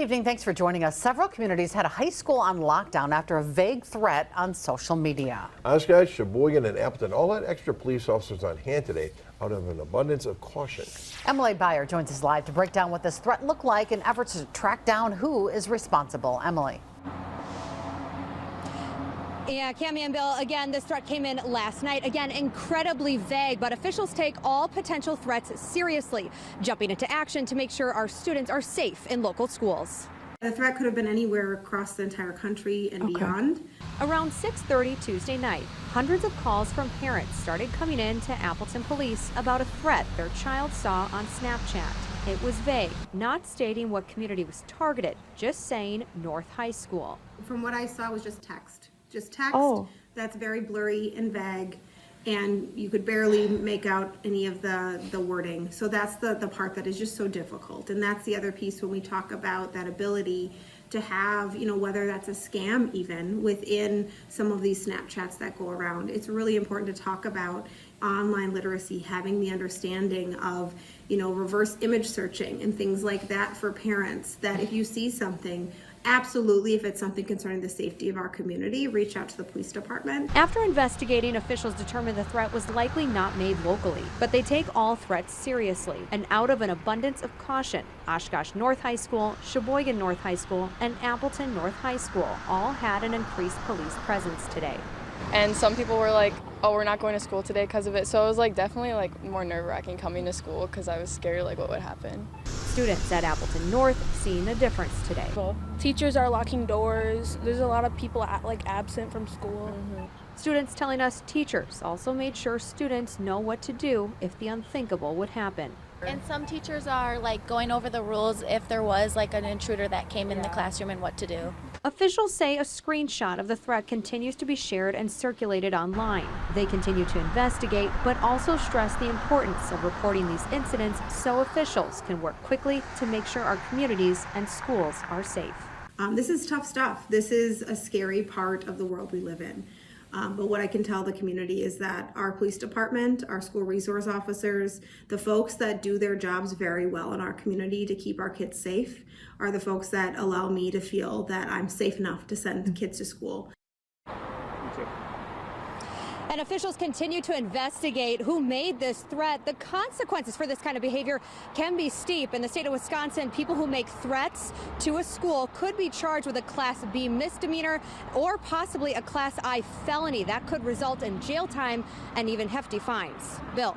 Good evening. Thanks for joining us. Several communities had a high school on lockdown after a vague threat on social media. Oshkosh, Sheboygan, and Appleton all had extra police officers on hand today out of an abundance of caution. Emily Byer joins us live to break down what this threat looked like in efforts to track down who is responsible. Emily. Yeah, Cammie and Bill, again, this threat came in last night. Again, incredibly vague, but officials take all potential threats seriously, jumping into action to make sure our students are safe in local schools. The threat could have been anywhere across the entire country and beyond. Around 6:30 Tuesday night, hundreds of calls from parents started coming in to Appleton police about a threat their child saw on Snapchat. It was vague, not stating what community was targeted, just saying North High School. From what I saw, it was just text. That's very blurry and vague, and you could barely make out any of the wording. So that's the part that is just so difficult. And that's the other piece when we talk about that ability to have, whether that's a scam even within some of these Snapchats that go around. It's really important to talk about online literacy, having the understanding of, reverse image searching and things like that for parents, that if you see something, absolutely, if it's something concerning the safety of our community, reach out to the police department. After investigating, officials determined the threat was likely not made locally, but they take all threats seriously. And out of an abundance of caution, Oshkosh North High School, Sheboygan North High School, and Appleton North High School all had an increased police presence today. And some people were like, oh, we're not going to school today because of it. So it was definitely more nerve-wracking coming to school because I was scared what would happen. Students at Appleton North seeing a difference today. Teachers are locking doors. There's a lot of people absent from school. Students telling us teachers also made sure students know what to do if the unthinkable would happen. And some teachers are going over the rules if there was an intruder that came in the classroom and what to do. Officials say a screenshot of the threat continues to be shared and circulated online. They continue to investigate, but also stress the importance of reporting these incidents so officials can work quickly to make sure our communities and schools are safe. This is tough stuff. This is a scary part of the world we live in. But what I can tell the community is that our police department, our school resource officers, the folks that do their jobs very well in our community to keep our kids safe are the folks that allow me to feel that I'm safe enough to send kids to school. And officials continue to investigate who made this threat. The consequences for this kind of behavior can be steep. In the state of Wisconsin, people who make threats to a school could be charged with a Class B misdemeanor or possibly a Class I felony. That could result in jail time and even hefty fines. Bill.